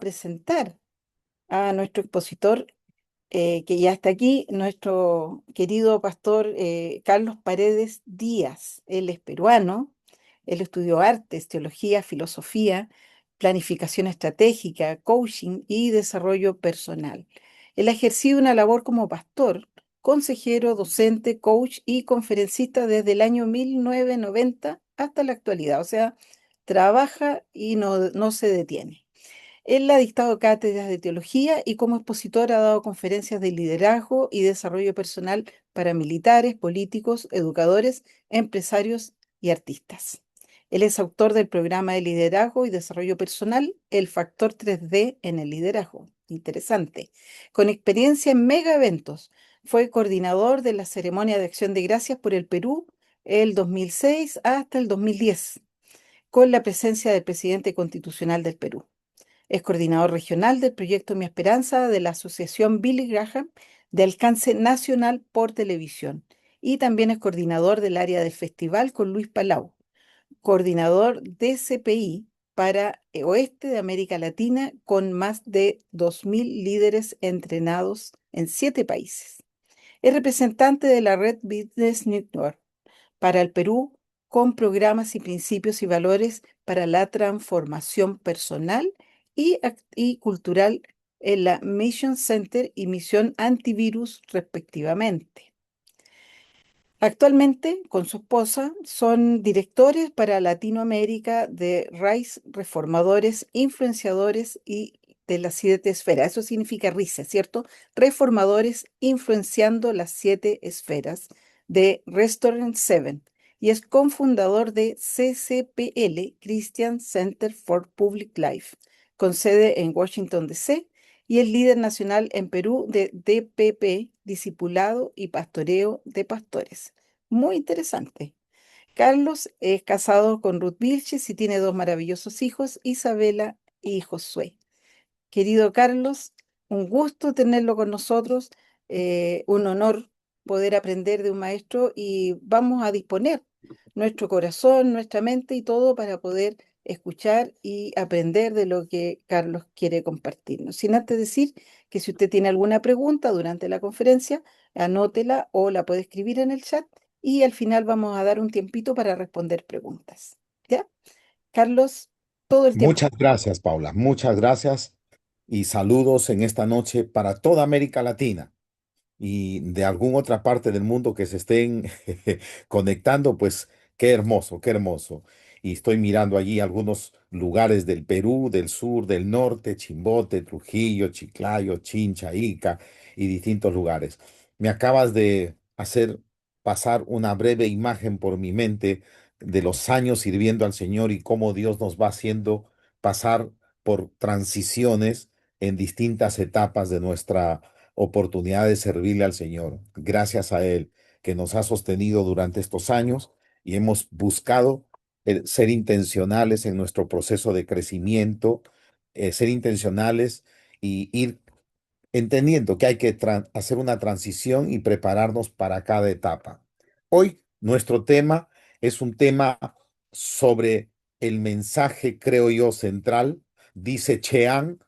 presentar a nuestro expositor que ya está aquí, nuestro querido pastor Carlos Paredes Díaz. Él es peruano, él estudió artes, teología, filosofía, planificación estratégica, coaching y desarrollo personal. Él ha ejercido una labor como pastor, consejero, docente, coach y conferencista desde el año 1990 hasta la actualidad. O sea, trabaja y no se detiene. Él ha dictado cátedras de teología y como expositor ha dado conferencias de liderazgo y desarrollo personal para militares, políticos, educadores, empresarios y artistas. Él es autor del programa de liderazgo y desarrollo personal, El Factor 3D en el liderazgo. Interesante. Con experiencia en mega eventos, fue coordinador de la ceremonia de Acción de Gracias por el Perú el 2006 hasta el 2010, con la presencia del presidente constitucional del Perú. Es coordinador regional del proyecto Mi Esperanza de la Asociación Billy Graham de alcance nacional por televisión y también es coordinador del área del festival con Luis Palau, coordinador de CPI para Oeste de América Latina con más de 2.000 líderes entrenados en 7 países. Es representante de la red Business Network para el Perú con programas y principios y valores para la transformación personal y cultural en la Mission Center y Misión Antivirus respectivamente. Actualmente, con su esposa, son directores para Latinoamérica de RISE, Reformadores, Influenciadores y de las 7 esferas. Eso significa RISE, ¿cierto? Reformadores influenciando las 7 esferas de Restaurant 7 y es cofundador de CCPL, Christian Center for Public Life, con sede en Washington, D.C., y es líder nacional en Perú de DPP, Discipulado y Pastoreo de Pastores. Muy interesante. Carlos es casado con Ruth Vilches y tiene 2 maravillosos hijos, Isabela y Josué. Querido Carlos, un gusto tenerlo con nosotros, un honor poder aprender de un maestro y vamos a disponer nuestro corazón, nuestra mente y todo para poder escuchar y aprender de lo que Carlos quiere compartirnos. Sin antes decir que si usted tiene alguna pregunta durante la conferencia, anótela o la puede escribir en el chat y al final vamos a dar un tiempito para responder preguntas. ¿Ya? Carlos, todo el tiempo. Muchas gracias, Paula. Muchas gracias y saludos en esta noche para toda América Latina y de alguna otra parte del mundo que se estén conectando, pues qué hermoso, qué hermoso. Y estoy mirando allí algunos lugares del Perú, del sur, del norte, Chimbote, Trujillo, Chiclayo, Chincha, Ica y distintos lugares. Me acabas de hacer pasar una breve imagen por mi mente de los años sirviendo al Señor y cómo Dios nos va haciendo pasar por transiciones en distintas etapas de nuestra oportunidad de servirle al Señor. Gracias a Él que nos ha sostenido durante estos años y hemos buscado ser intencionales en nuestro proceso de crecimiento, ser intencionales y ir entendiendo que hay que hacer una transición y prepararnos para cada etapa. Hoy nuestro tema es un tema sobre el mensaje, creo yo, central. Dice Chean,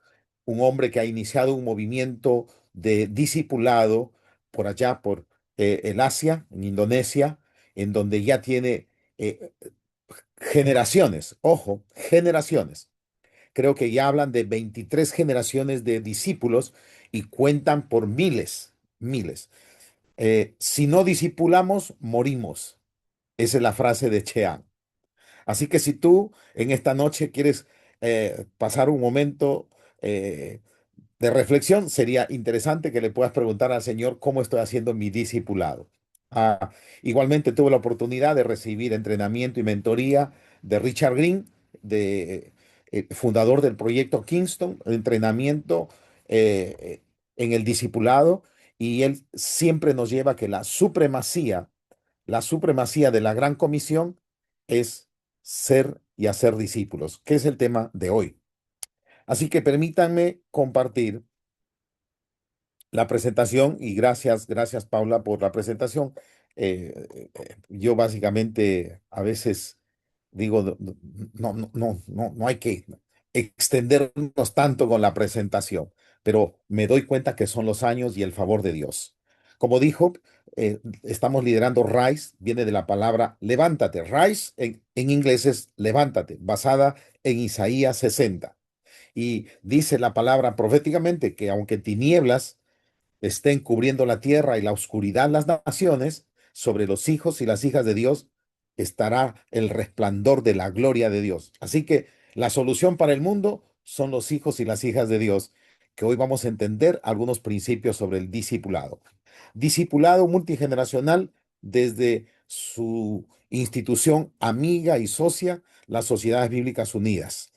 un hombre que ha iniciado un movimiento de discipulado por allá, por el Asia, en Indonesia, en donde ya tiene eh, generaciones, ojo, generaciones. Creo que ya hablan de 23 generaciones de discípulos y cuentan por miles, miles. Si no discipulamos, morimos. Esa es la frase de Chean. Así que si tú en esta noche quieres pasar un momento de reflexión, sería interesante que le puedas preguntar al Señor cómo estoy haciendo mi discipulado. Igualmente tuve la oportunidad de recibir entrenamiento y mentoría de Richard Green, de, fundador del proyecto Kingston, entrenamiento en el discipulado, y él siempre nos lleva a que la supremacía de la gran comisión es ser y hacer discípulos, que es el tema de hoy. Así que permítanme compartir la presentación y gracias, gracias Paula por la presentación. Yo básicamente a veces digo, no, no, no, no, no hay que extendernos tanto con la presentación, pero me doy cuenta que son los años y el favor de Dios. Como dijo, estamos liderando Rise, viene de la palabra levántate. Rise en inglés es levántate, basada en Isaías 60. Y dice la palabra proféticamente que aunque tinieblas estén cubriendo la tierra y la oscuridad las naciones, sobre los hijos y las hijas de Dios estará el resplandor de la gloria de Dios. Así que la solución para el mundo son los hijos y las hijas de Dios, que hoy vamos a entender algunos principios sobre el discipulado. Discipulado multigeneracional desde su institución amiga y socia, las Sociedades Bíblicas Unidas.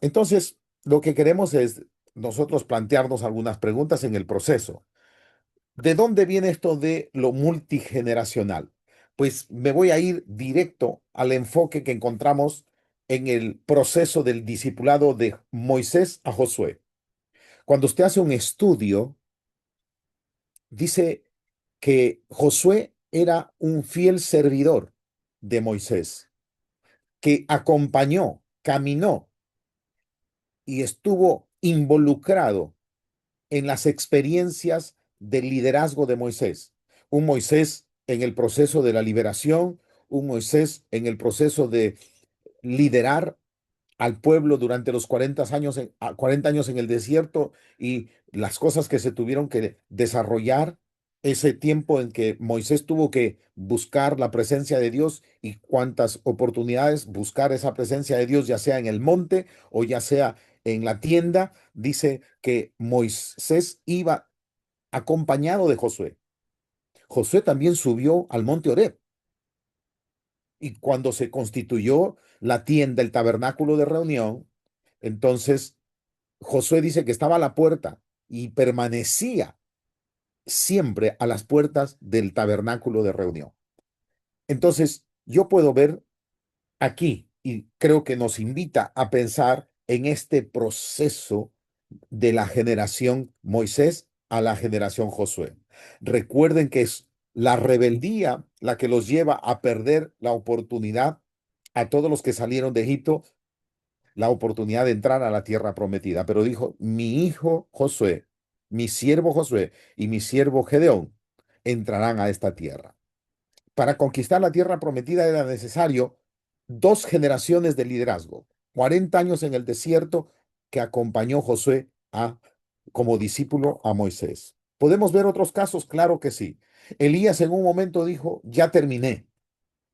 Entonces, lo que queremos es nosotros plantearnos algunas preguntas en el proceso. ¿De dónde viene esto de lo multigeneracional? Pues me voy a ir directo al enfoque que encontramos en el proceso del discipulado de Moisés a Josué. Cuando usted hace un estudio, dice que Josué era un fiel servidor de Moisés, que acompañó, caminó y estuvo involucrado en las experiencias del liderazgo de Moisés. Un Moisés en el proceso de la liberación, un Moisés en el proceso de liderar al pueblo durante los 40 años, 40 años en el desierto y las cosas que se tuvieron que desarrollar, ese tiempo en que Moisés tuvo que buscar la presencia de Dios y cuántas oportunidades buscar esa presencia de Dios, ya sea en el monte o ya sea en la tienda, dice que Moisés iba acompañado de Josué. Josué también subió al monte Horeb y cuando se constituyó la tienda, el tabernáculo de reunión, entonces Josué dice que estaba a la puerta y permanecía siempre a las puertas del tabernáculo de reunión. Entonces, yo puedo ver aquí y creo que nos invita a pensar en este proceso de la generación Moisés a la generación Josué. Recuerden que es la rebeldía la que los lleva a perder la oportunidad a todos los que salieron de Egipto la oportunidad de entrar a la tierra prometida, pero dijo, mi hijo Josué, mi siervo Josué y mi siervo Gedeón entrarán a esta tierra. Para conquistar la tierra prometida era necesario dos generaciones de liderazgo, 40 años en el desierto que acompañó Josué como discípulo a Moisés. ¿Podemos ver otros casos? Claro que sí. Elías en un momento dijo, ya terminé,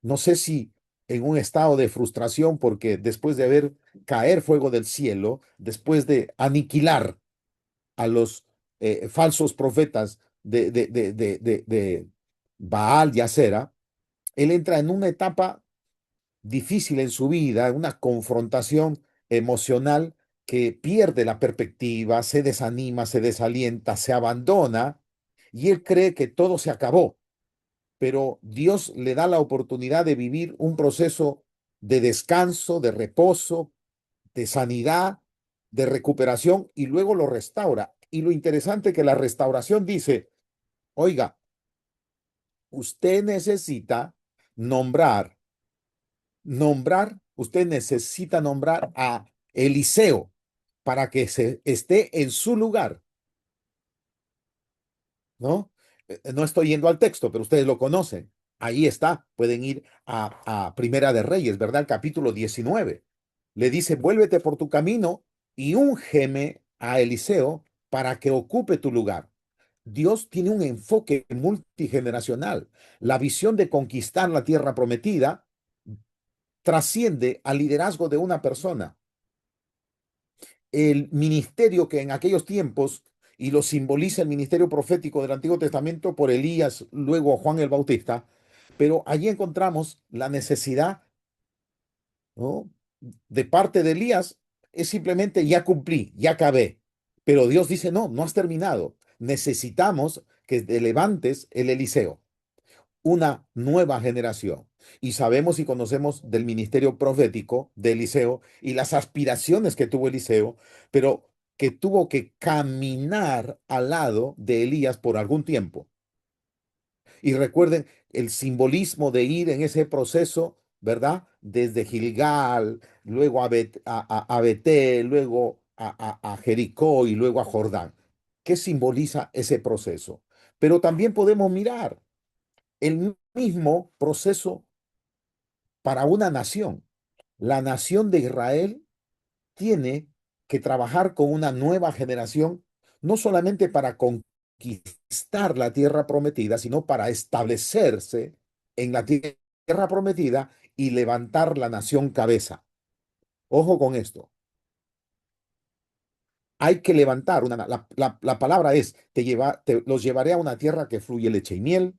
no sé si en un estado de frustración porque después de ver caer fuego del cielo, después de aniquilar a los falsos profetas de Baal y Acera, él entra en una etapa difícil en su vida, una confrontación emocional que pierde la perspectiva, se desanima, se desalienta, se abandona y él cree que todo se acabó, pero Dios le da la oportunidad de vivir un proceso de descanso, de reposo, de sanidad, de recuperación y luego lo restaura. Y lo interesante es que la restauración dice, oiga, usted necesita nombrar, usted necesita nombrar a Eliseo para que se esté en su lugar, ¿no? No estoy yendo al texto, pero ustedes lo conocen. Ahí está, pueden ir a Primera de Reyes, ¿verdad? El capítulo 19. Le dice, vuélvete por tu camino y úngeme a Eliseo para que ocupe tu lugar. Dios tiene un enfoque multigeneracional. La visión de conquistar la tierra prometida trasciende al liderazgo de una persona. El ministerio que en aquellos tiempos, y lo simboliza el ministerio profético del Antiguo Testamento por Elías, luego Juan el Bautista, pero allí encontramos la necesidad, ¿no? De parte de Elías, es simplemente ya cumplí, ya acabé. Pero Dios dice, no, no has terminado. Necesitamos que te levantes el Eliseo, una nueva generación. Y sabemos y conocemos del ministerio profético de Eliseo y las aspiraciones que tuvo Eliseo, pero que tuvo que caminar al lado de Elías por algún tiempo. Y recuerden el simbolismo de ir en ese proceso. ¿verdad? Desde Gilgal, luego a Betel, luego a Jericó y luego a Jordán. ¿Qué simboliza ese proceso? Pero también podemos mirar el mismo proceso para una nación. La nación de Israel tiene que trabajar con una nueva generación, no solamente para conquistar la tierra prometida, sino para establecerse en la tierra prometida y levantar la nación cabeza. Ojo con esto. Hay que levantar la palabra es, los llevaré a una tierra que fluye leche y miel,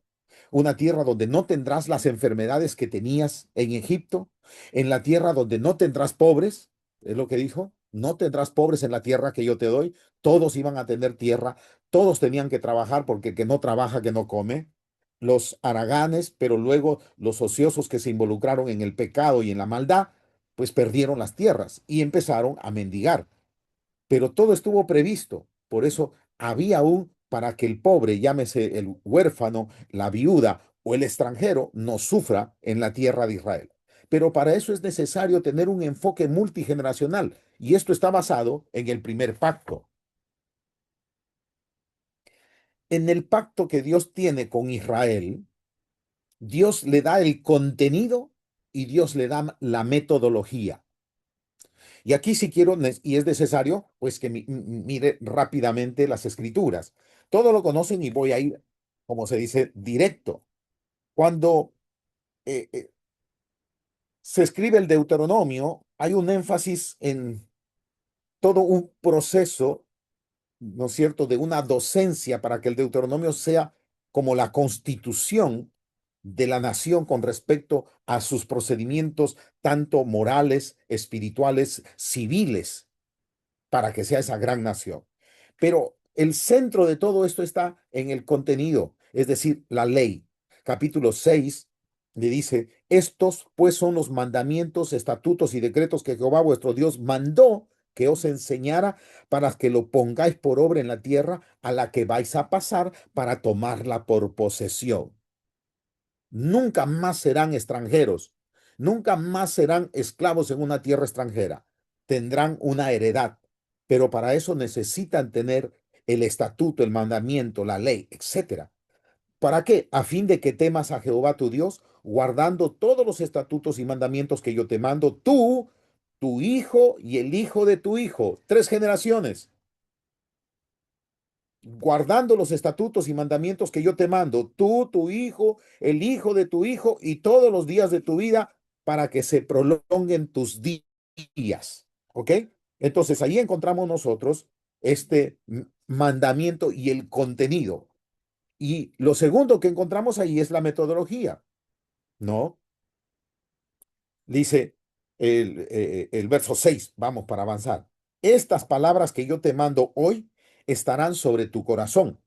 una tierra donde no tendrás las enfermedades que tenías en Egipto, en la tierra donde no tendrás pobres, es lo que dijo, no tendrás pobres en la tierra que yo te doy, todos iban a tener tierra, todos tenían que trabajar porque el que no trabaja, que no come. Los haraganes, pero luego los ociosos que se involucraron en el pecado y en la maldad, pues perdieron las tierras y empezaron a mendigar, pero todo estuvo previsto. Por eso había aún para que el pobre, llámese el huérfano, la viuda o el extranjero, no sufra en la tierra de Israel. Pero para eso es necesario tener un enfoque multigeneracional y esto está basado en el primer pacto. En el pacto que Dios tiene con Israel, Dios le da el contenido y Dios le da la metodología. Y aquí si quiero, y es necesario, pues que mire rápidamente las escrituras. Todo lo conocen y voy a ir, como se dice, directo. Cuando eh, eh, se escribe el Deuteronomio, hay un énfasis en todo un proceso, ¿no es cierto?, de una docencia para que el Deuteronomio sea como la constitución de la nación con respecto a sus procedimientos, tanto morales, espirituales, civiles, para que sea esa gran nación. Pero el centro de todo esto está en el contenido, es decir, la ley. Capítulo 6 le dice, estos pues son los mandamientos, estatutos y decretos que Jehová vuestro Dios mandó que os enseñara para que lo pongáis por obra en la tierra a la que vais a pasar para tomarla por posesión. Nunca más serán extranjeros, nunca más serán esclavos en una tierra extranjera. Tendrán una heredad, pero para eso necesitan tener el estatuto, el mandamiento, la ley, etcétera. ¿Para qué? A fin de que temas a Jehová tu Dios, guardando todos los estatutos y mandamientos que yo te mando, tú, tu hijo y el hijo de tu hijo, 3 generaciones, guardando los estatutos y mandamientos que yo te mando, tú, tu hijo, el hijo de tu hijo y todos los días de tu vida para que se prolonguen tus días. ¿Ok? Entonces ahí encontramos nosotros este mandamiento y el contenido. Y lo segundo que encontramos ahí es la metodología, ¿no? Dice el verso 6, vamos para avanzar. Estas palabras que yo te mando hoy estarán sobre tu corazón,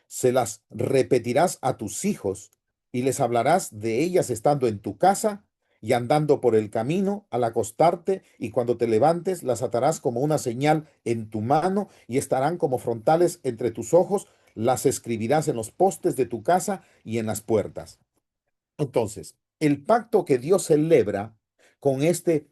se las repetirás a tus hijos y les hablarás de ellas estando en tu casa y andando por el camino al acostarte, y cuando te levantes las atarás como una señal en tu mano y estarán como frontales entre tus ojos, las escribirás en los postes de tu casa y en las puertas. Entonces, el pacto que Dios celebra con este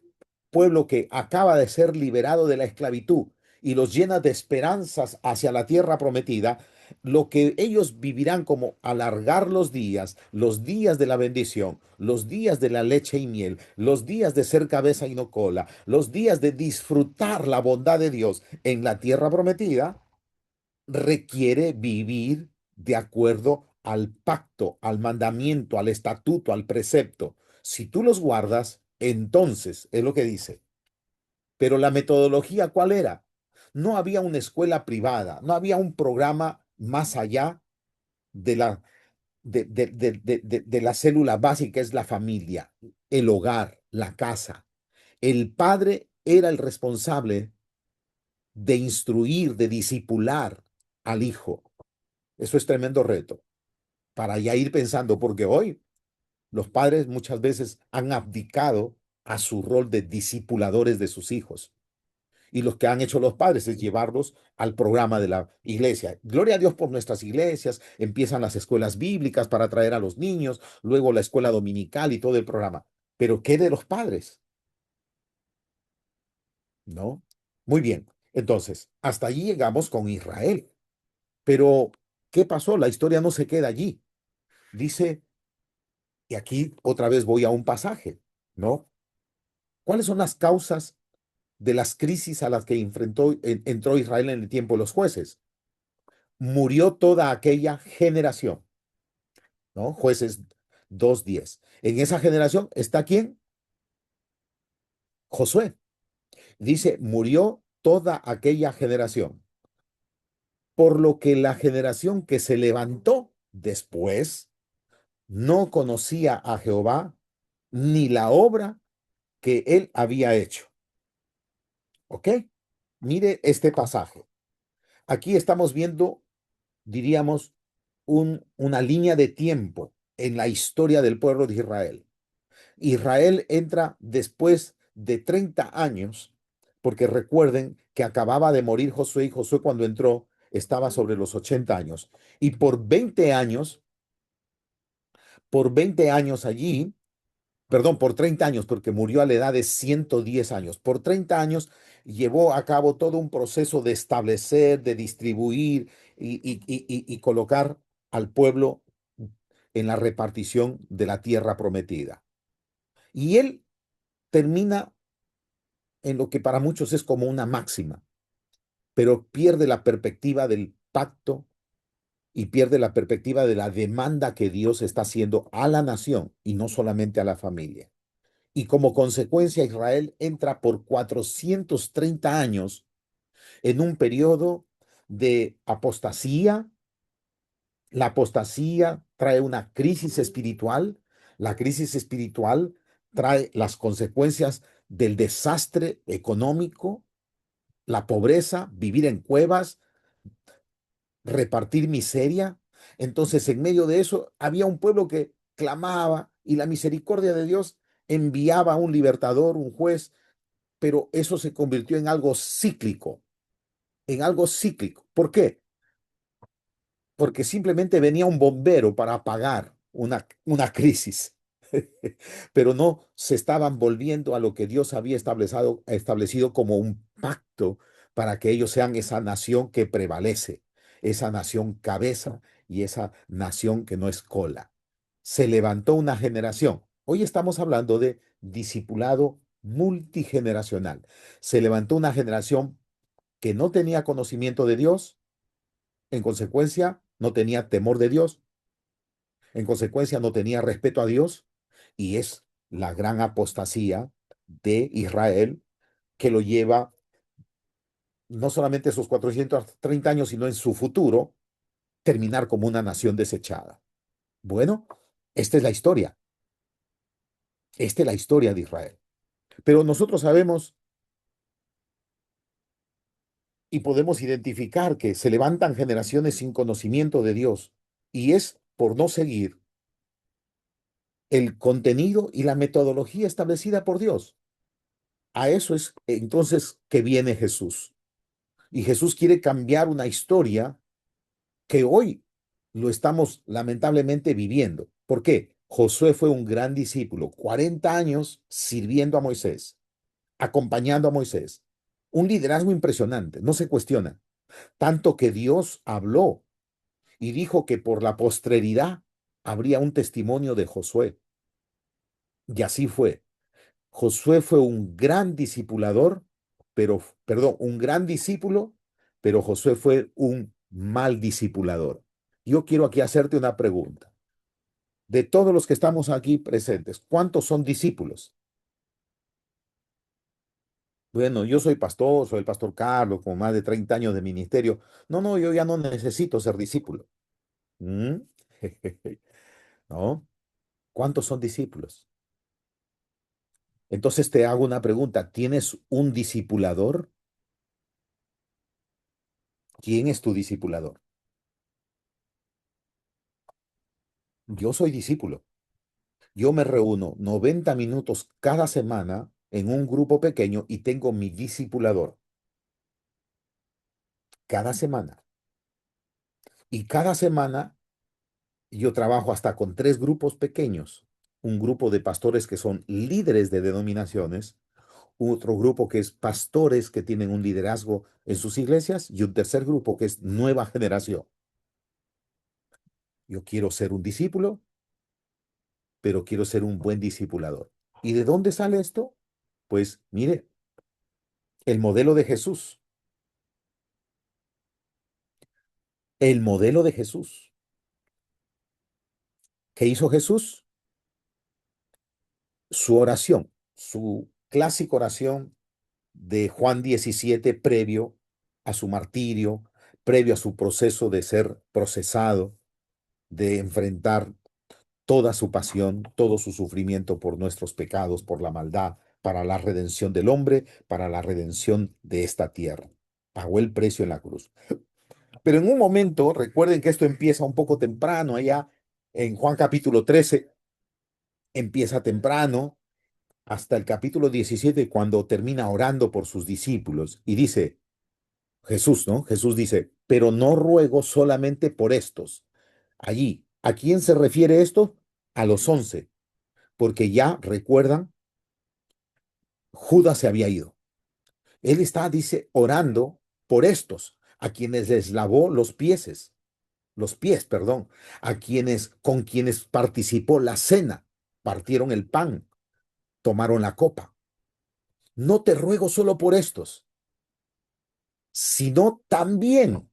pueblo que acaba de ser liberado de la esclavitud y los llena de esperanzas hacia la tierra prometida, lo que ellos vivirán como alargar los días de la bendición, los días de la leche y miel, los días de ser cabeza y no cola, los días de disfrutar la bondad de Dios en la tierra prometida, requiere vivir de acuerdo al pacto, al mandamiento, al estatuto, al precepto. Si tú los guardas, entonces es lo que dice. Pero la metodología, ¿cuál era? No había una escuela privada, no había un programa más allá de de la célula básica, es la familia, el hogar, la casa. El padre era el responsable de instruir, de discipular al hijo. Eso es tremendo reto para ya ir pensando, porque hoy los padres muchas veces han abdicado a su rol de discipuladores de sus hijos. Y lo que han hecho los padres es llevarlos al programa de la iglesia. Gloria a Dios por nuestras iglesias. Empiezan las escuelas bíblicas para atraer a los niños, luego la escuela dominical y todo el programa. Pero ¿qué de los padres? ¿No? Muy bien. Entonces, hasta allí llegamos con Israel. Pero, ¿qué pasó? La historia no se queda allí. Dice, y aquí otra vez voy a un pasaje, ¿no? ¿Cuáles son las causas de las crisis a las que entró Israel en el tiempo de los jueces? Murió toda aquella generación, ¿no? Jueces 2:10. En esa generación está ¿quién? Josué. Dice, murió toda aquella generación, por lo que la generación que se levantó después no conocía a Jehová ni la obra que él había hecho. ¿Ok? Mire este pasaje. Aquí estamos viendo, diríamos, una línea de tiempo en la historia del pueblo de Israel. Israel entra después de 30 años, porque recuerden que acababa de morir Josué y Josué cuando entró estaba sobre los 80 años. Y por 20 años allí, perdón, por 30 años, porque murió a la edad de 110 años. Por 30 años llevó a cabo todo un proceso de establecer, de distribuir y colocar al pueblo en la repartición de la tierra prometida. Y él termina en lo que para muchos es como una máxima, pero pierde la perspectiva del pacto y pierde la perspectiva de la demanda que Dios está haciendo a la nación y no solamente a la familia. Y como consecuencia, Israel entra por 430 años en un periodo de apostasía. La apostasía trae una crisis espiritual. La crisis espiritual trae las consecuencias del desastre económico, la pobreza, vivir en cuevas, repartir miseria. Entonces, en medio de eso, había un pueblo que clamaba y la misericordia de Dios enviaba a un libertador, un juez, pero eso se convirtió en algo cíclico, en algo cíclico. ¿Por qué? Porque simplemente venía un bombero para apagar una crisis, pero no se estaban volviendo a lo que Dios había establecido como un pacto para que ellos sean esa nación que prevalece, esa nación cabeza y esa nación que no es cola. Se levantó una generación. Hoy estamos hablando de discipulado multigeneracional. Se levantó una generación que no tenía conocimiento de Dios, en consecuencia, no tenía temor de Dios, en consecuencia, no tenía respeto a Dios, y es la gran apostasía de Israel que lo lleva no solamente esos 430 años, sino en su futuro, terminar como una nación desechada. Bueno, esta es la historia, esta es la historia de Israel. Pero nosotros sabemos y podemos identificar que se levantan generaciones sin conocimiento de Dios, y es por no seguir el contenido y la metodología establecida por Dios. A eso es entonces que viene Jesús. Y Jesús quiere cambiar una historia que hoy lo estamos lamentablemente viviendo. ¿Por qué? Josué fue un gran discípulo, 40 años sirviendo a Moisés, acompañando a Moisés. Un liderazgo impresionante, no se cuestiona. Tanto que Dios habló y dijo que por la postreridad habría un testimonio de Josué. Y así fue. Josué fue un gran discipulador, perdón, un gran discípulo, pero Josué fue un mal discipulador. Yo quiero aquí hacerte una pregunta. De todos los que estamos aquí presentes, ¿cuántos son discípulos? Bueno, yo soy pastor, soy el pastor Carlos, con más de 30 años de ministerio. No, no, yo ya no necesito ser discípulo. ¿Mm? ¿No? ¿Cuántos son discípulos? Entonces te hago una pregunta. ¿Tienes un discipulador? ¿Quién es tu discipulador? Yo soy discípulo. Yo me reúno 90 minutos cada semana en un grupo pequeño y tengo mi discipulador cada semana. Y cada semana yo trabajo hasta con 3 grupos pequeños. un grupo de pastores que son líderes de denominaciones, otro grupo que es pastores que tienen un liderazgo en sus iglesias y un tercer grupo que es nueva generación. Yo quiero ser un discípulo, pero quiero ser un buen discipulador. ¿Y de dónde sale esto? Pues mire, el modelo de Jesús, el modelo de Jesús. ¿Qué hizo Jesús? Su oración, su clásica oración de Juan 17 previo a su martirio, previo a su proceso de ser procesado, de enfrentar toda su pasión, todo su sufrimiento por nuestros pecados, por la maldad, para la redención del hombre, para la redención de esta tierra. Pagó el precio en la cruz. Pero en un momento, recuerden que esto empieza un poco temprano, allá en Juan capítulo 13, empieza temprano hasta el capítulo 17, cuando termina orando por sus discípulos y dice, Jesús, ¿no? Jesús dice, pero no ruego solamente por estos. Allí, ¿a quién se refiere esto? A los 11, porque ya recuerdan, Judas se había ido. Él está, dice, orando por estos, a quienes les lavó los pies, perdón, a quienes, con quienes participó la cena, partieron el pan, tomaron la copa. No te ruego solo por estos, sino también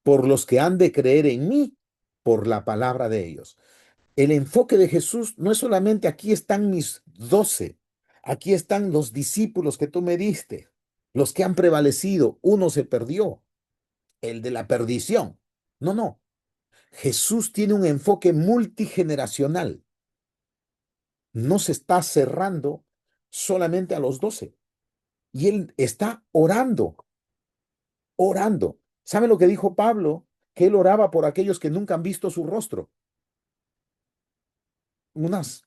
por los que han de creer en mí por la palabra de ellos. El enfoque de Jesús no es solamente aquí están mis 12, aquí están los discípulos que tú me diste, los que han prevalecido, uno se perdió, el de la perdición. No, no, Jesús tiene un enfoque multigeneracional, no se está cerrando solamente a los 12 y él está orando, orando. ¿Sabe lo que dijo Pablo? Que él oraba por aquellos que nunca han visto su rostro, unas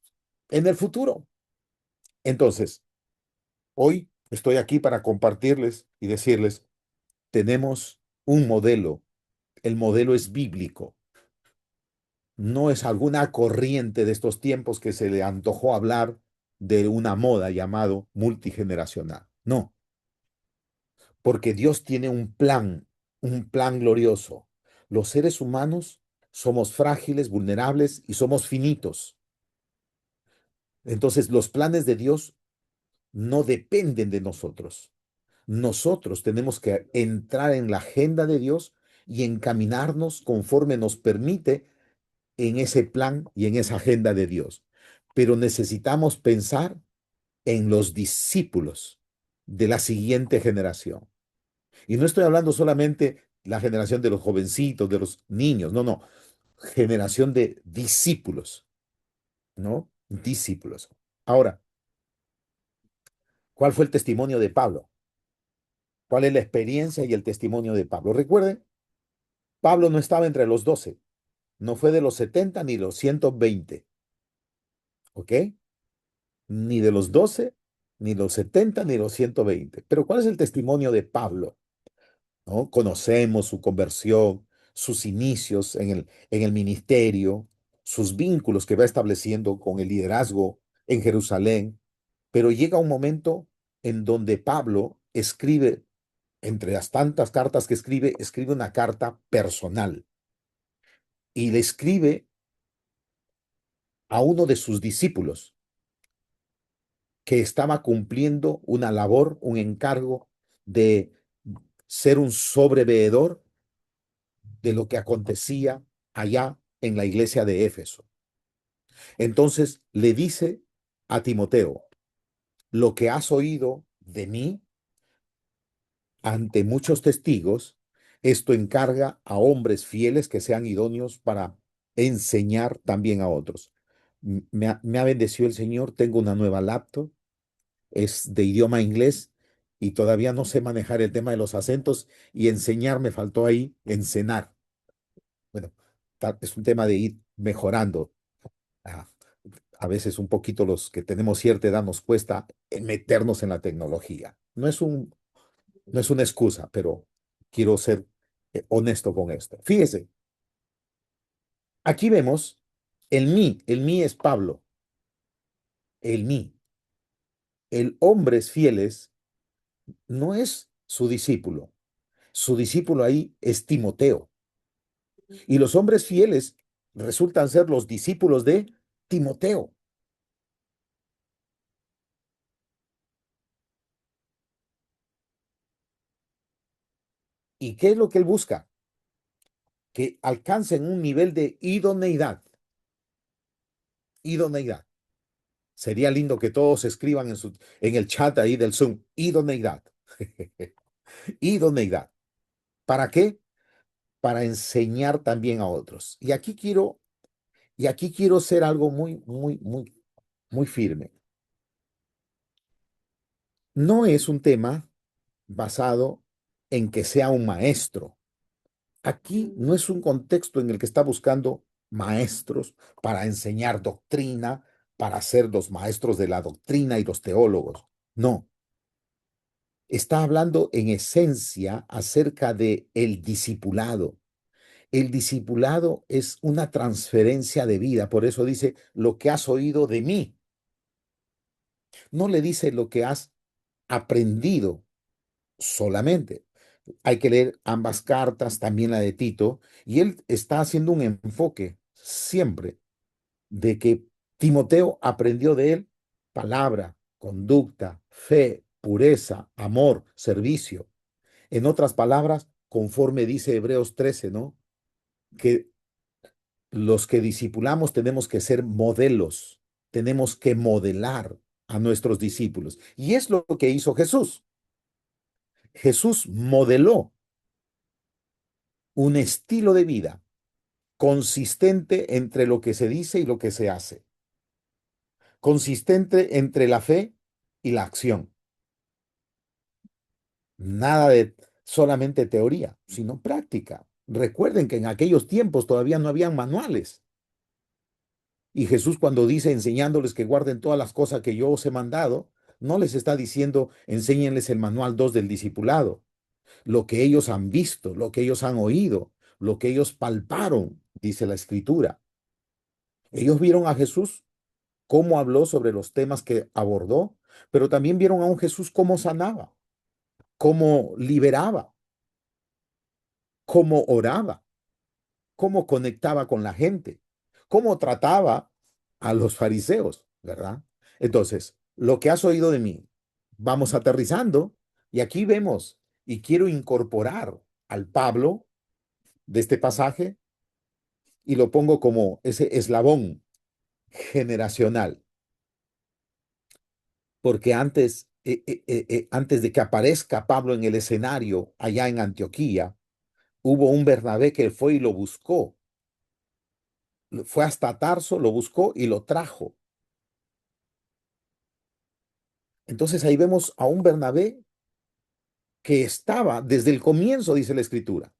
en el futuro. Entonces, hoy estoy aquí para compartirles y decirles, tenemos un modelo. El modelo es bíblico. No es alguna corriente de estos tiempos que se le antojó hablar de una moda llamado multigeneracional. No, porque Dios tiene un plan glorioso. Los seres humanos somos frágiles, vulnerables y somos finitos. Entonces, los planes de Dios no dependen de nosotros. Nosotros tenemos que entrar en la agenda de Dios y encaminarnos conforme nos permite en ese plan y en esa agenda de Dios. Pero necesitamos pensar en los discípulos de la siguiente generación. Y no estoy hablando solamente la generación de los jovencitos, de los niños, no, no, generación de discípulos, ¿no? Discípulos. Ahora, ¿cuál fue el testimonio de Pablo? ¿Cuál es la experiencia y el testimonio de Pablo? Recuerden, Pablo no estaba entre los 12, no fue de los 70 ni los 120, ¿ok? Ni de los 12, ni los 70 ni los 120. Pero ¿cuál es el testimonio de Pablo? ¿No? Conocemos su conversión, sus inicios en el ministerio, sus vínculos que va estableciendo con el liderazgo en Jerusalén, pero llega un momento en donde Pablo escribe, entre las tantas cartas que escribe, escribe una carta personal y le escribe a uno de sus discípulos que estaba cumpliendo una labor, un encargo de ser un sobreveedor de lo que acontecía allá en la iglesia de Éfeso. Entonces le dice a Timoteo, lo que has oído de mí ante muchos testigos, esto encarga a hombres fieles que sean idóneos para enseñar también a otros. Me ha bendecido el Señor, tengo una nueva laptop, es de idioma inglés y todavía no sé manejar el tema de los acentos y enseñar me faltó ahí, encenar. Bueno, es un tema de ir mejorando. Ah, a veces un poquito los que tenemos cierta edad nos cuesta meternos en la tecnología. No es una excusa, pero quiero ser honesto con esto. Fíjese, aquí vemos el mí es Pablo. el mí. El hombres fieles no es su discípulo. Su discípulo ahí es Timoteo. Y los hombres fieles resultan ser los discípulos de Timoteo. ¿Y qué es lo que él busca? Que alcancen un nivel de idoneidad. Idoneidad. Sería lindo que todos escriban en el chat ahí del Zoom, idoneidad. Idoneidad. ¿Para qué? Para enseñar también a otros. Y aquí quiero ser algo muy, muy, muy, muy firme. No es un tema basado en que sea un maestro. Aquí no es un contexto en el que está buscando maestros para enseñar doctrina, para ser los maestros de la doctrina y los teólogos. No, está hablando en esencia acerca de el discipulado. El discipulado es una transferencia de vida, por eso dice lo que has oído de mí. No le dice lo que has aprendido solamente. Hay que leer ambas cartas, también la de Tito, y él está haciendo un enfoque siempre de que Timoteo aprendió de él palabra, conducta, fe, pureza, amor, servicio. En otras palabras, conforme dice Hebreos 13, ¿no? Que los que discipulamos tenemos que ser modelos, tenemos que modelar a nuestros discípulos. Y es lo que hizo Jesús. Jesús modeló un estilo de vida consistente entre lo que se dice y lo que se hace, consistente entre la fe y la acción. Nada de solamente teoría, sino práctica. Recuerden que en aquellos tiempos todavía no habían manuales. Y Jesús cuando dice enseñándoles que guarden todas las cosas que yo os he mandado, no les está diciendo enséñenles el manual 2 del discipulado, lo que ellos han visto, lo que ellos han oído, lo que ellos palparon, dice la escritura. Ellos vieron a Jesús cómo habló sobre los temas que abordó, pero también vieron a un Jesús cómo sanaba, cómo liberaba, cómo oraba, cómo conectaba con la gente, cómo trataba a los fariseos, ¿verdad? Entonces, lo que has oído de mí, vamos aterrizando y aquí vemos, y quiero incorporar al Pablo de este pasaje y lo pongo como ese eslabón generacional, porque antes de que aparezca Pablo en el escenario allá en Antioquía, hubo un Bernabé que fue y lo buscó, fue hasta Tarso, lo buscó y lo trajo. Entonces ahí vemos a un Bernabé que estaba desde el comienzo, dice la escritura.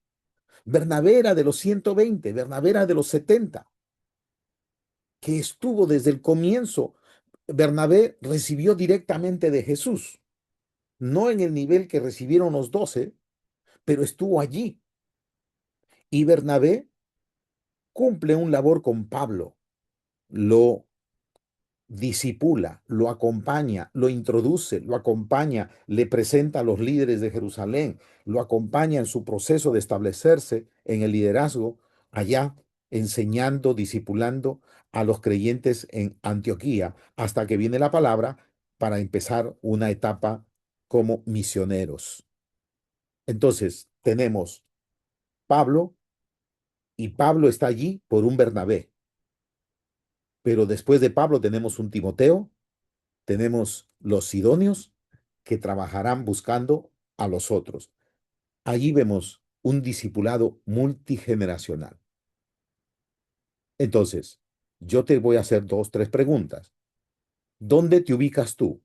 Bernabé era de los 120, Bernabé era de los 70, que estuvo desde el comienzo. Bernabé recibió directamente de Jesús, no en el nivel que recibieron los 12, pero estuvo allí. Y Bernabé cumple un labor con Pablo, lo disipula, lo acompaña, lo introduce, lo acompaña, le presenta a los líderes de Jerusalén, lo acompaña en su proceso de establecerse en el liderazgo allá, enseñando, discipulando a los creyentes en Antioquía, hasta que viene la palabra para empezar una etapa como misioneros. Entonces, tenemos Pablo, y Pablo está allí por un Bernabé, pero después de Pablo tenemos un Timoteo, tenemos los sidonios que trabajarán buscando a los otros. Allí vemos un discipulado multigeneracional. Entonces, yo te voy a hacer dos, tres preguntas. ¿Dónde te ubicas tú?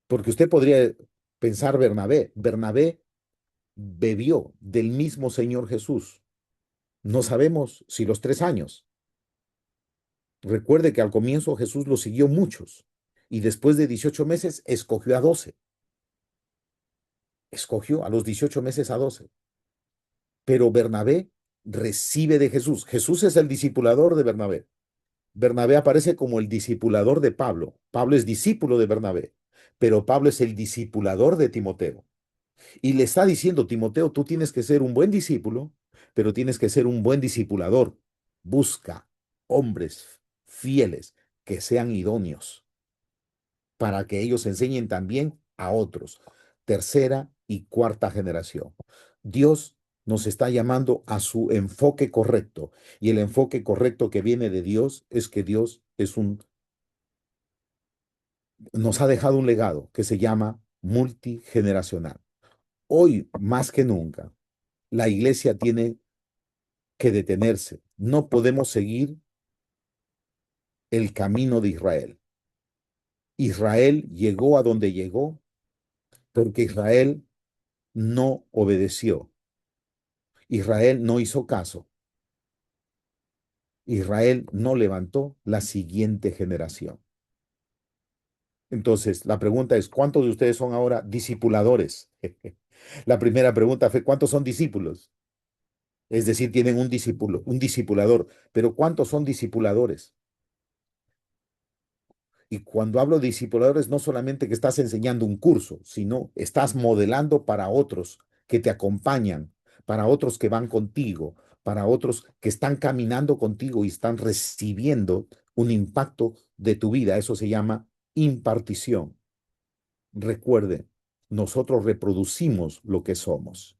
Porque usted podría pensar Bernabé. Bernabé bebió del mismo Señor Jesús. No sabemos si los 3 años. Recuerde que al comienzo Jesús lo siguió muchos y después de 18 meses escogió a 12. Escogió a los 18 meses a 12. Pero Bernabé recibe de Jesús. Jesús es el discipulador de Bernabé. Bernabé aparece como el discipulador de Pablo. Pablo es discípulo de Bernabé, pero Pablo es el discipulador de Timoteo. Y le está diciendo, Timoteo, tú tienes que ser un buen discípulo, pero tienes que ser un buen discipulador. Busca hombres fieles que sean idóneos para que ellos enseñen también a otros, tercera y cuarta generación. Dios nos está llamando a su enfoque correcto, y el enfoque correcto que viene de Dios es que Dios nos ha dejado un legado que se llama multigeneracional. Hoy, más que nunca, la iglesia tiene que detenerse. No podemos seguir el camino de Israel. Israel llegó a donde llegó porque Israel no obedeció. Israel no hizo caso. Israel no levantó la siguiente generación. Entonces, la pregunta es, ¿cuántos de ustedes son ahora discipuladores? La primera pregunta fue, ¿cuántos son discípulos? Es decir, tienen un discípulo, un discipulador, pero ¿cuántos son discipuladores? Y cuando hablo de discipuladores, no solamente que estás enseñando un curso, sino estás modelando para otros que te acompañan, para otros que van contigo, para otros que están caminando contigo y están recibiendo un impacto de tu vida. Eso se llama impartición. Recuerde, nosotros reproducimos lo que somos.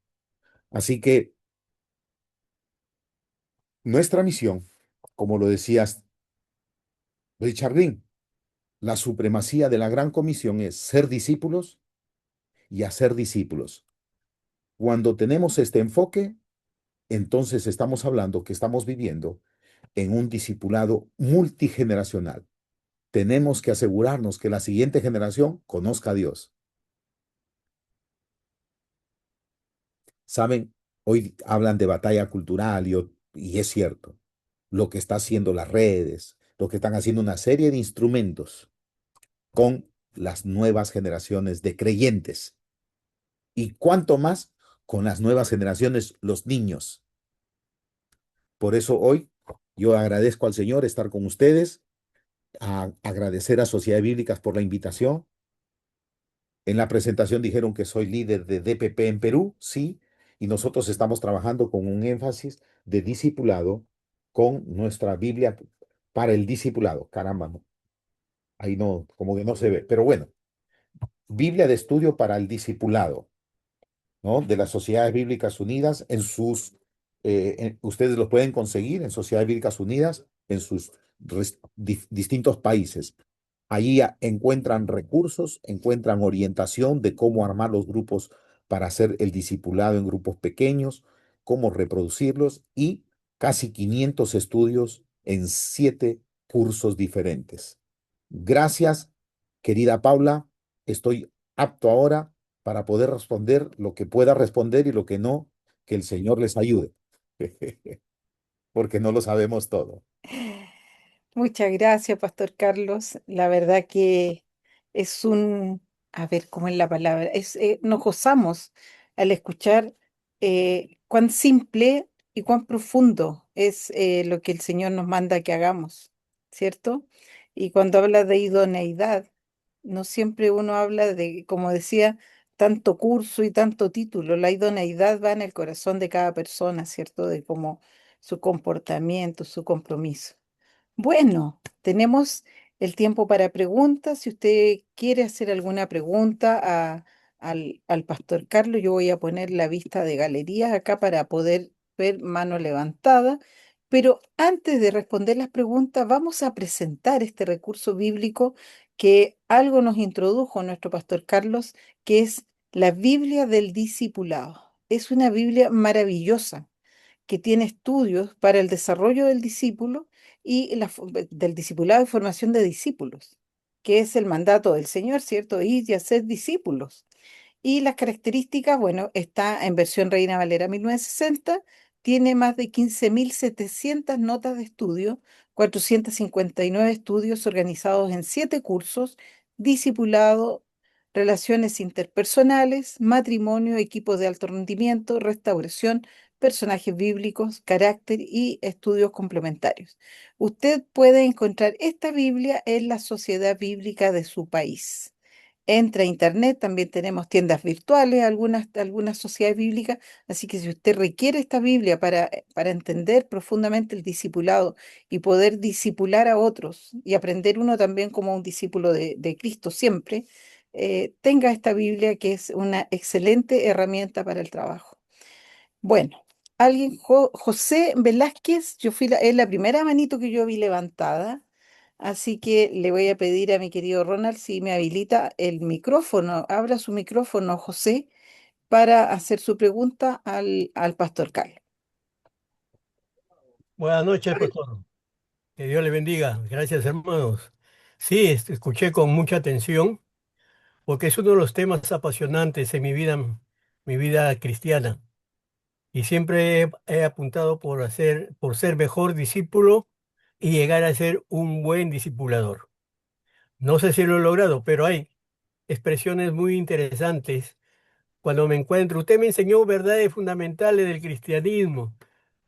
Así que nuestra misión, como lo decías, Richard Green, la supremacía de la gran comisión es ser discípulos y hacer discípulos. Cuando tenemos este enfoque, entonces estamos hablando que estamos viviendo en un discipulado multigeneracional. Tenemos que asegurarnos que la siguiente generación conozca a Dios. Saben, hoy hablan de batalla cultural y es cierto, lo que está haciendo las redes, lo que están haciendo una serie de instrumentos con las nuevas generaciones de creyentes y cuanto más con las nuevas generaciones, los niños. Por eso hoy yo agradezco al Señor estar con ustedes, agradecer a Sociedades Bíblicas por la invitación. En la presentación dijeron que soy líder de DPP en Perú, sí, y nosotros estamos trabajando con un énfasis de discipulado con nuestra Biblia para el discipulado. Caramba, ahí no, como que no se ve, pero bueno, Biblia de estudio para el discipulado. ¿No? De las Sociedades Bíblicas Unidas ustedes los pueden conseguir en Sociedades Bíblicas Unidas en sus distintos países. Allí encuentran recursos, encuentran orientación de cómo armar los grupos para hacer el discipulado en grupos pequeños, cómo reproducirlos y casi 500 estudios en 7 cursos diferentes. Gracias, querida Paula. Estoy apto ahora para poder responder lo que pueda responder y lo que no, que el Señor les ayude, porque no lo sabemos todo. Muchas gracias, Pastor Carlos. La verdad que es a ver, ¿cómo es la palabra? Nos gozamos al escuchar cuán simple y cuán profundo es lo que el Señor nos manda que hagamos, ¿cierto? Y cuando habla de idoneidad, no siempre uno habla de, como decía, tanto curso y tanto título. La idoneidad va en el corazón de cada persona, ¿cierto? De cómo su comportamiento, su compromiso. Bueno, tenemos el tiempo para preguntas. Si usted quiere hacer alguna pregunta al pastor Carlos, yo voy a poner la vista de galerías acá para poder ver mano levantada. Pero antes de responder las preguntas, vamos a presentar este recurso bíblico que algo nos introdujo nuestro pastor Carlos, que es la Biblia del Discipulado. Es una Biblia maravillosa que tiene estudios para el desarrollo del discípulo y del discipulado y formación de discípulos, que es el mandato del Señor, ¿cierto? Ir y hacer discípulos. Y las características, bueno, está en versión Reina Valera 1960, tiene más de 15.700 notas de estudio, 459 estudios organizados en 7 cursos, discipulado, relaciones interpersonales, matrimonio, equipos de alto rendimiento, restauración, personajes bíblicos, carácter y estudios complementarios. Usted puede encontrar esta Biblia en la Sociedad Bíblica de su país. Entra a internet, también tenemos tiendas virtuales, algunas sociedades bíblicas, así que si usted requiere esta Biblia para entender profundamente el discipulado y poder discipular a otros y aprender uno también como un discípulo de Cristo siempre, tenga esta Biblia que es una excelente herramienta para el trabajo. Bueno, José Velázquez, es la primera manito que yo vi levantada, así que le voy a pedir a mi querido Ronald si me habilita el micrófono, abra su micrófono, José, para hacer su pregunta al pastor Carlos. Buenas noches, pastor. Que Dios le bendiga. Gracias, hermanos. Sí, escuché con mucha atención porque es uno de los temas apasionantes en mi vida cristiana. Y siempre he apuntado por ser mejor discípulo y llegar a ser un buen discipulador. No sé si lo he logrado, pero hay expresiones muy interesantes. Cuando me encuentro, usted me enseñó verdades fundamentales del cristianismo.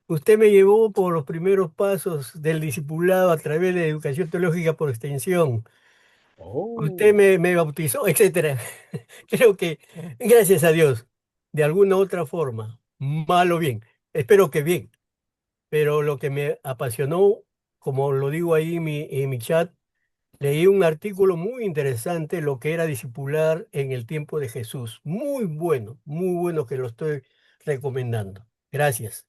Usted me llevó por los primeros pasos del discipulado a través de educación teológica por extensión. Usted Oh. me bautizó, etcétera. Creo que, gracias a Dios, de alguna u otra forma, mal o bien, espero que bien, pero lo que me apasionó, como lo digo ahí en mi chat, leí un artículo muy interesante, lo que era discipular en el tiempo de Jesús. Muy bueno que lo estoy recomendando. Gracias.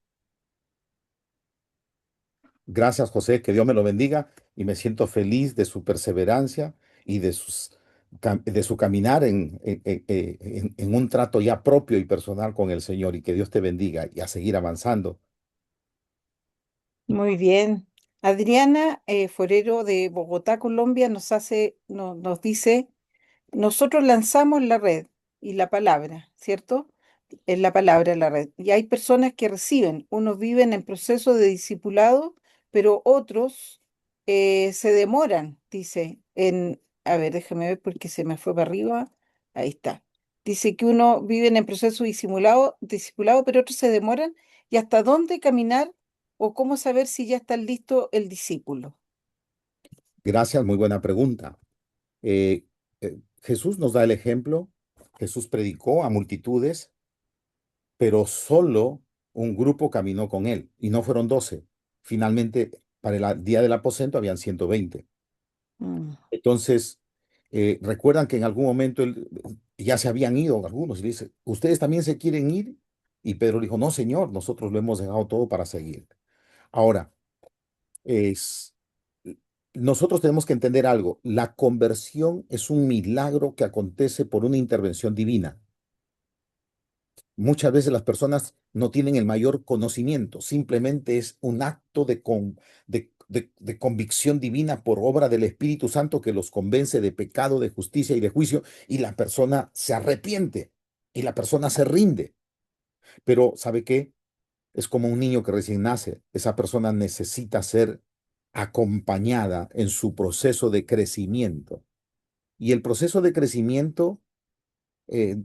Gracias, José, que Dios me lo bendiga y me siento feliz de su perseverancia y de su caminar en un trato ya propio y personal con el Señor y que Dios te bendiga y a seguir avanzando. Muy bien. Adriana Forero de Bogotá, Colombia, nos dice, nosotros lanzamos la red y la palabra, ¿cierto? Es la palabra en la red. Y hay personas que reciben, unos viven en proceso de discipulado, pero otros se demoran, dice, a ver, déjame ver porque se me fue para arriba. Ahí está. Dice que uno viven en proceso discipulado, pero otros se demoran. ¿Y hasta dónde caminar o cómo saber si ya está listo el discípulo? Gracias, muy buena pregunta. Jesús nos da el ejemplo. Jesús predicó a multitudes, pero solo un grupo caminó con él y no fueron 12. Finalmente, para el día del aposento habían 120. Mm. Entonces, recuerdan que en algún momento ya se habían ido algunos y le dice, ¿ustedes también se quieren ir? Y Pedro dijo, no, Señor, nosotros lo hemos dejado todo para seguir. Ahora, es, nosotros tenemos que entender algo. La conversión es un milagro que acontece por una intervención divina. Muchas veces las personas no tienen el mayor conocimiento, simplemente es un acto de convicción divina por obra del Espíritu Santo que los convence de pecado, de justicia y de juicio, y la persona se arrepiente y la persona se rinde. Pero ¿sabe qué? Es como un niño que recién nace. Esa persona necesita ser acompañada en su proceso de crecimiento. Y el proceso de crecimiento eh,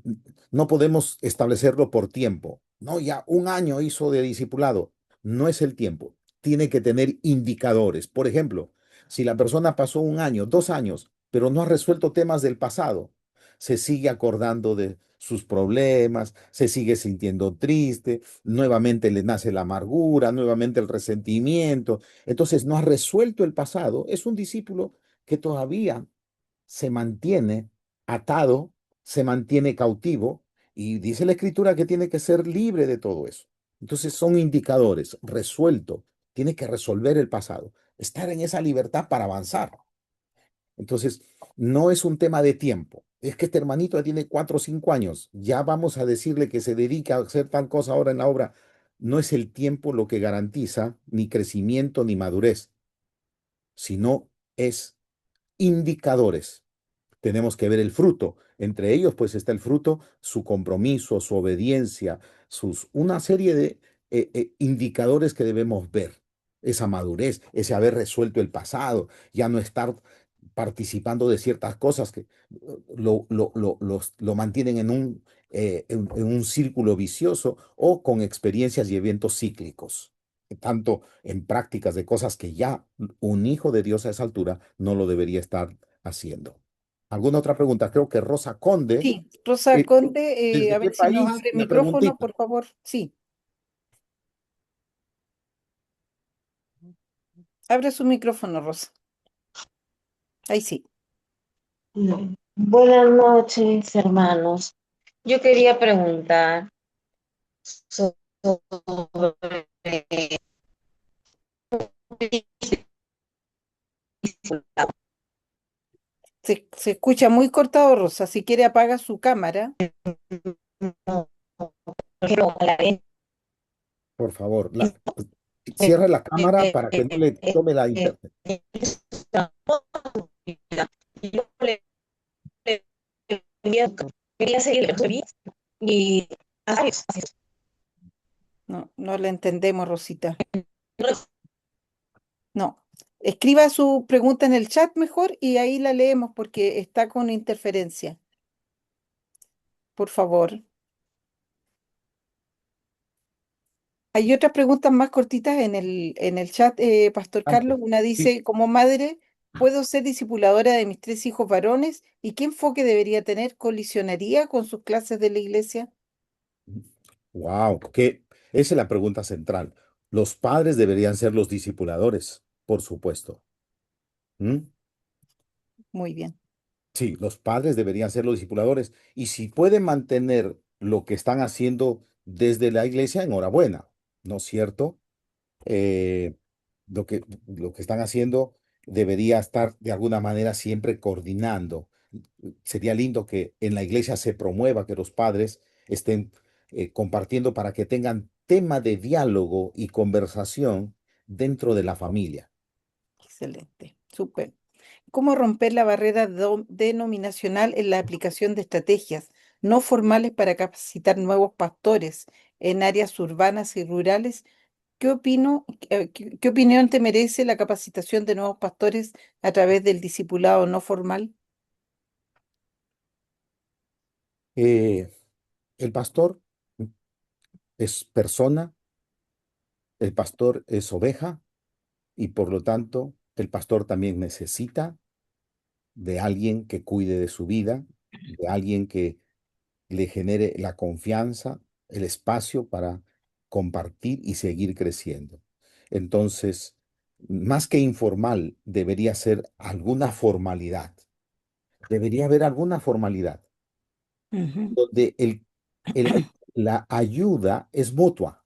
no podemos establecerlo por tiempo. No, ya un año hizo de discipulado. No es el tiempo. Tiene que tener indicadores. Por ejemplo, si la persona pasó un año, 2 años, pero no ha resuelto temas del pasado, se sigue acordando de sus problemas, se sigue sintiendo triste, nuevamente le nace la amargura, nuevamente el resentimiento. Entonces no ha resuelto el pasado. Es un discípulo que todavía se mantiene atado, se mantiene cautivo y dice la escritura que tiene que ser libre de todo eso. Entonces son indicadores, resuelto, tiene que resolver el pasado, estar en esa libertad para avanzar. Entonces, no es un tema de tiempo. Es que este hermanito ya tiene 4 o 5 años, ya vamos a decirle que se dedica a hacer tal cosa ahora en la obra. No es el tiempo lo que garantiza ni crecimiento ni madurez, sino es indicadores. Tenemos que ver el fruto. Entre ellos, pues está el fruto, su compromiso, su obediencia, una serie de indicadores que debemos ver. Esa madurez, ese haber resuelto el pasado, ya no estar participando de ciertas cosas que lo mantienen en un círculo vicioso o con experiencias y eventos cíclicos, tanto en prácticas de cosas que ya un hijo de Dios a esa altura no lo debería estar haciendo. ¿Alguna otra pregunta? Creo que Rosa Conde, Sí, Rosa eh, Conde, a ¿desde qué ver si nos país? abre el Una micrófono, preguntita. por favor. Sí, abre su micrófono, Rosa. Ahí sí. Buenas noches, hermanos. Yo quería preguntar sobre Se escucha muy cortado, Rosa. Si quiere, apaga su cámara. Por favor, cierra la cámara para que no le tome la internet. Yo quería seguir y No, no la entendemos, Rosita. No. Escriba su pregunta en el chat mejor y ahí la leemos porque está con interferencia. Por favor. Hay otras preguntas más cortitas en el chat, Pastor Antes, Carlos. Una sí. dice, como madre, ¿puedo ser discipuladora de mis tres hijos varones? ¿Y qué enfoque debería tener? ¿Colisionaría con sus clases de la iglesia? Wow, que esa es la pregunta central. Los padres deberían ser los discipuladores, por supuesto. ¿Mm? Muy bien. Sí, los padres deberían ser los discipuladores. Y si pueden mantener lo que están haciendo desde la iglesia, enhorabuena, ¿no es cierto? eh, lo que están haciendo debería estar de alguna manera siempre coordinando. Sería lindo que en la iglesia se promueva que los padres estén compartiendo para que tengan tema de diálogo y conversación dentro de la familia. Excelente. Súper. ¿Cómo romper la barrera denominacional en la aplicación de estrategias no formales para capacitar nuevos pastores en áreas urbanas y rurales? ¿Qué opinión te merece la capacitación de nuevos pastores a través del discipulado no formal? Eh, el pastor es persona, el pastor es oveja y por lo tanto el pastor también necesita de alguien que cuide de su vida, de alguien que le genere la confianza, el espacio para compartir y seguir creciendo. Entonces, más que informal, debería ser alguna formalidad. Debería haber alguna formalidad Ujú, donde la ayuda es mutua.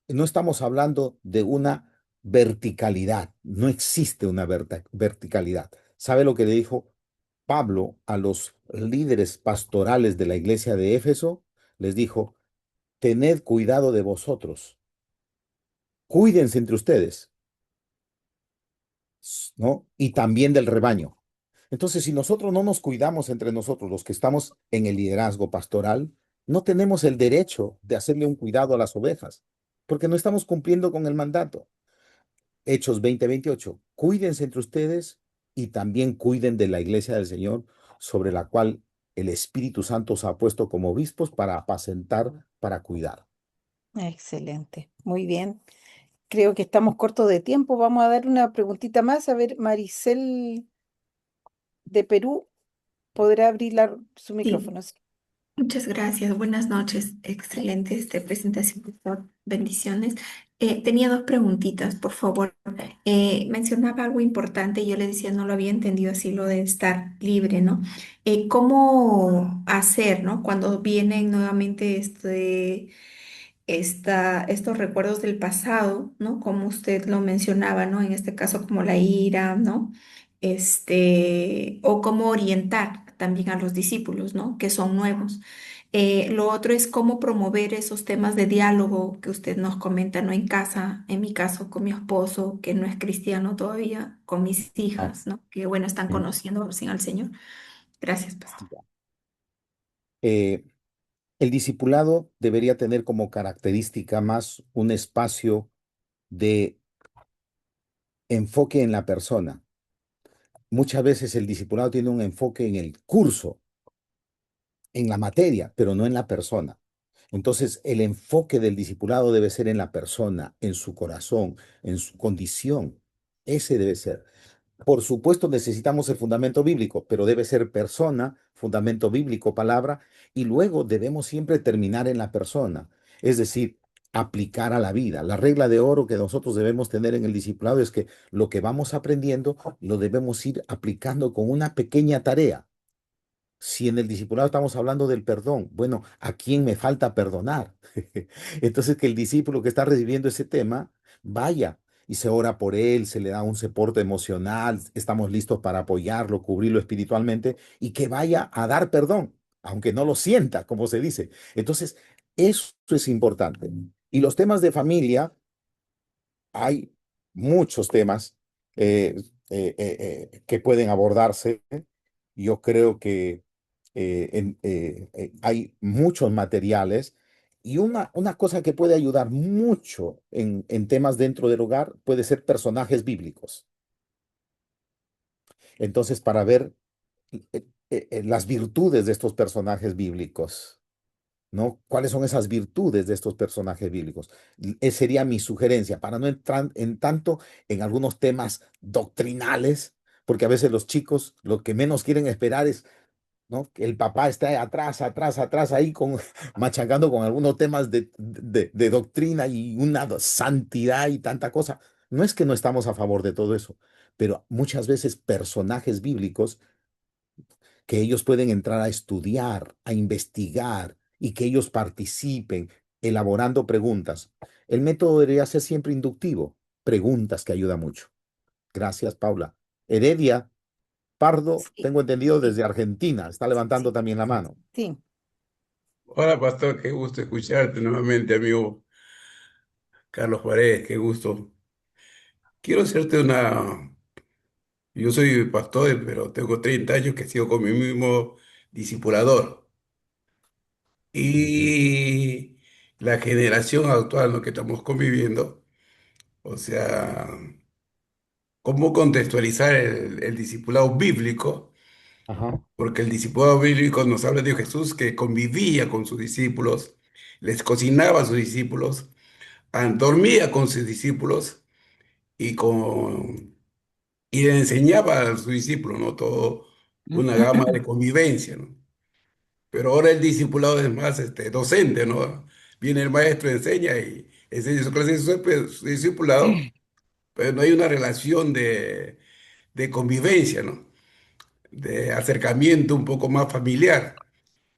No estamos hablando de una verticalidad. No existe una verticalidad. ¿Sabe lo que le dijo Pablo a los líderes pastorales de la iglesia de Éfeso? Les dijo, tened cuidado de vosotros, cuídense entre ustedes, ¿no? Y también del rebaño. Entonces, si nosotros no nos cuidamos entre nosotros, los que estamos en el liderazgo pastoral, no tenemos el derecho de hacerle un cuidado a las ovejas, porque no estamos cumpliendo con el mandato. Hechos 20:28. Cuídense entre ustedes y también cuiden de la iglesia del Señor, sobre la cual el Espíritu Santo os ha puesto como obispos para apacentar, para cuidar. excelente. Muy bien. Creo que estamos cortos de tiempo. Vamos a dar una preguntita más. A ver, Maricel de Perú, ¿podrá abrir su Sí, micrófono? Sí. muchas gracias. Buenas noches. Excelente presentación, doctor. Bendiciones. Tenía dos preguntitas, por favor. Mencionaba algo importante, yo le decía, no lo había entendido así, lo de estar libre, ¿no? ¿Cómo hacer, ¿no? Cuando vienen nuevamente estos recuerdos del pasado, ¿no? Como usted lo mencionaba, ¿no? En este caso, como la ira, ¿no? O cómo orientar también a los discípulos, ¿no? Que son nuevos. Lo otro es cómo promover esos temas de diálogo que usted nos comenta, ¿no? En casa, en mi caso, con mi esposo, que no es cristiano todavía, con mis Ah, hijas, ¿no? Que bueno, están mm, conociendo recién al Señor. Gracias, pastor. ya. Eh, el discipulado debería tener como característica más un espacio de enfoque en la persona. Muchas veces el discipulado tiene un enfoque en el curso, en la materia, pero no en la persona. Entonces, el enfoque del discipulado debe ser en la persona, en su corazón, en su condición. Ese debe ser. Por supuesto, necesitamos el fundamento bíblico, pero debe ser persona, fundamento bíblico, palabra, y luego debemos siempre terminar en la persona, es decir, aplicar a la vida. La regla de oro que nosotros debemos tener en el discipulado es que lo que vamos aprendiendo lo debemos ir aplicando con una pequeña tarea. Si en el discipulado estamos hablando del perdón, bueno, ¿a quién me falta perdonar? Entonces, que el discípulo que está recibiendo ese tema vaya y se ora por él, se le da un soporte emocional, estamos listos para apoyarlo, cubrirlo espiritualmente y que vaya a dar perdón, aunque no lo sienta, como se dice. Entonces, eso es importante. Y los temas de familia, hay muchos temas eh, que pueden abordarse. Yo creo que hay muchos materiales y una cosa que puede ayudar mucho en temas dentro del hogar puede ser personajes bíblicos. Entonces, para ver las virtudes de estos personajes bíblicos. ¿No? ¿Cuáles son esas virtudes de estos personajes bíblicos? Sería mi sugerencia, para no entrar en tanto en algunos temas doctrinales, porque a veces los chicos lo que menos quieren esperar es, ¿no? Que el papá esté atrás, atrás, atrás, ahí con, machacando con algunos temas de doctrina y una santidad y tanta cosa. No es que no estamos a favor de todo eso, pero muchas veces personajes bíblicos que ellos pueden entrar a estudiar, a investigar y que ellos participen elaborando preguntas. El método debería ser siempre inductivo, preguntas que ayuda mucho. Gracias, Paula. Heredia Pardo, Sí, tengo entendido sí, desde Argentina, está sí, levantando también la mano. sí. Hola, pastor, qué gusto escucharte nuevamente, amigo Carlos Paredes, qué gusto. Quiero hacerte una... Yo soy pastor, pero tengo 30 años que sigo con mi mismo discipulador. Ujú, Y la generación actual, ¿no? que estamos conviviendo, o sea, cómo contextualizar el discipulado bíblico, ajá, porque el discipulado bíblico nos habla de Jesús que convivía con sus discípulos, les cocinaba a sus discípulos, dormía con sus discípulos y y le enseñaba a sus discípulos, ¿no? Todo una gama de convivencia, ¿no? Pero ahora el discipulado es más docente, ¿no? Viene el maestro, enseña y enseña su clase su discipulado, pero no hay una relación de convivencia, ¿no? De acercamiento un poco más familiar.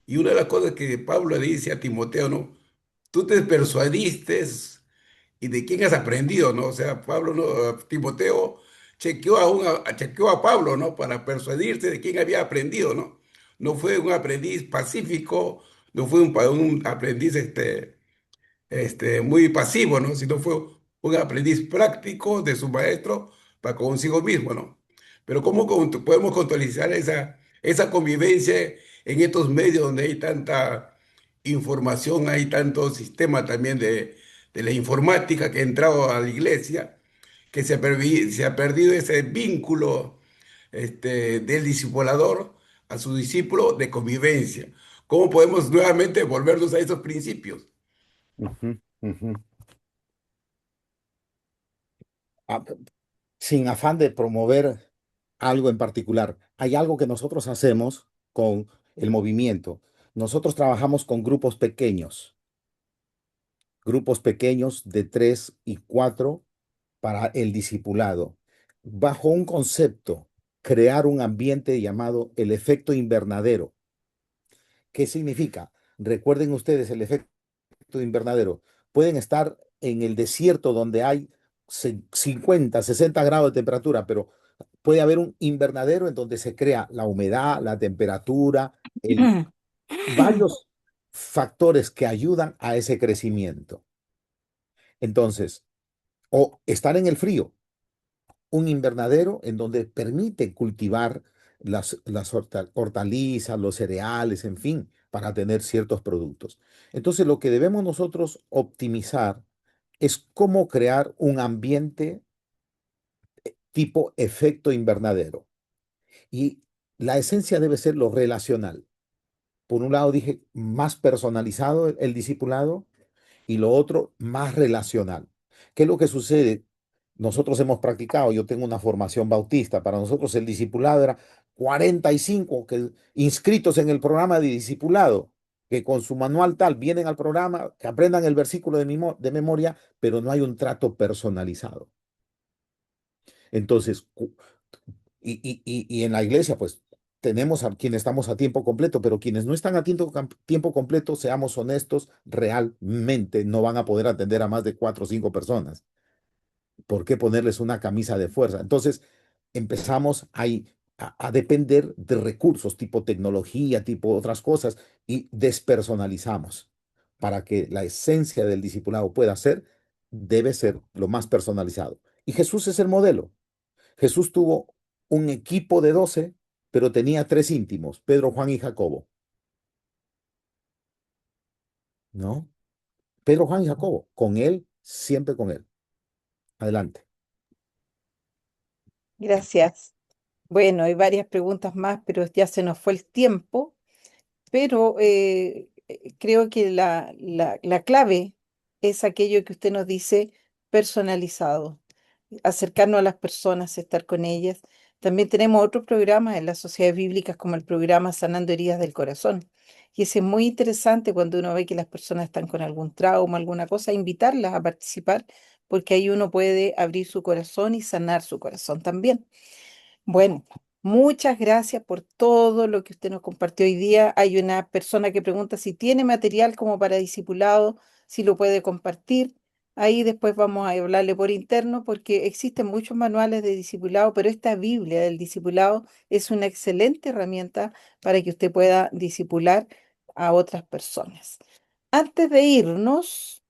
Y una de las cosas que Pablo le dice a Timoteo, ¿no? Tú te persuadiste y de quién has aprendido, ¿no? O sea, Pablo, ¿no? Timoteo chequeó a Pablo, ¿no? Para persuadirse de quién había aprendido, ¿no? No fue un aprendiz pacífico, no fue un aprendiz muy pasivo, ¿no? Sino fue un aprendiz práctico de su maestro para consigo mismo, ¿no? Pero ¿cómo podemos contextualizar esa convivencia en estos medios donde hay tanta información, hay tanto sistema también de la informática que ha entrado a la iglesia, que se ha perdido ese vínculo del discipulador a su discípulo de convivencia? ¿Cómo podemos nuevamente volvernos a esos principios? ujú, ujú. Ah, sin afán de promover algo en particular, hay algo que nosotros hacemos con el movimiento. Nosotros trabajamos con grupos pequeños de 3 y 4 para el discipulado, bajo un concepto, crear un ambiente llamado el efecto invernadero. ¿Qué significa? Recuerden ustedes el efecto invernadero. Pueden estar en el desierto donde hay 50, 60 grados de temperatura, pero puede haber un invernadero en donde se crea la humedad, la temperatura, varios factores que ayudan a ese crecimiento. Entonces, o estar en el frío, un invernadero en donde permite cultivar las hortalizas, los cereales, en fin, para tener ciertos productos. Entonces, lo que debemos nosotros optimizar es cómo crear un ambiente tipo efecto invernadero. Y la esencia debe ser lo relacional. por un lado dije, más personalizado el discipulado y lo otro, más relacional. ¿Qué es lo que sucede? Nosotros hemos practicado, yo tengo una formación bautista, para nosotros el discipulado era 45 inscritos en el programa de discipulado, que con su manual tal vienen al programa, que aprendan el versículo de memoria, pero no hay un trato personalizado. Entonces, y en la iglesia, pues tenemos a quienes estamos a tiempo completo, pero quienes no están a tiempo completo, seamos honestos, realmente no van a poder atender a más de 4 o 5 personas. ¿Por qué ponerles una camisa de fuerza? Entonces empezamos ahí a depender de recursos tipo tecnología, tipo otras cosas, y despersonalizamos. Para que la esencia del discipulado pueda ser, debe ser lo más personalizado. Y Jesús es el modelo. Jesús tuvo un equipo de 12, pero tenía 3 íntimos, Pedro, Juan y Jacobo, ¿no? Pedro, Juan y Jacobo, con él, siempre con él. Adelante. Gracias. Bueno, hay varias preguntas más, pero ya se nos fue el tiempo. Pero creo que la clave es aquello que usted nos dice personalizado, acercarnos a las personas, estar con ellas. También tenemos otros programas en las sociedades bíblicas como el programa Sanando Heridas del Corazón. Y ese es muy interesante cuando uno ve que las personas están con algún trauma, alguna cosa, invitarlas a participar, porque ahí uno puede abrir su corazón y sanar su corazón también. Bueno, muchas gracias por todo lo que usted nos compartió hoy día. Hay una persona que pregunta si tiene material como para discipulado, si lo puede compartir. Ahí después vamos a hablarle por interno porque existen muchos manuales de discipulado, pero esta Biblia del discipulado es una excelente herramienta para que usted pueda discipular a otras personas. Antes de irnos,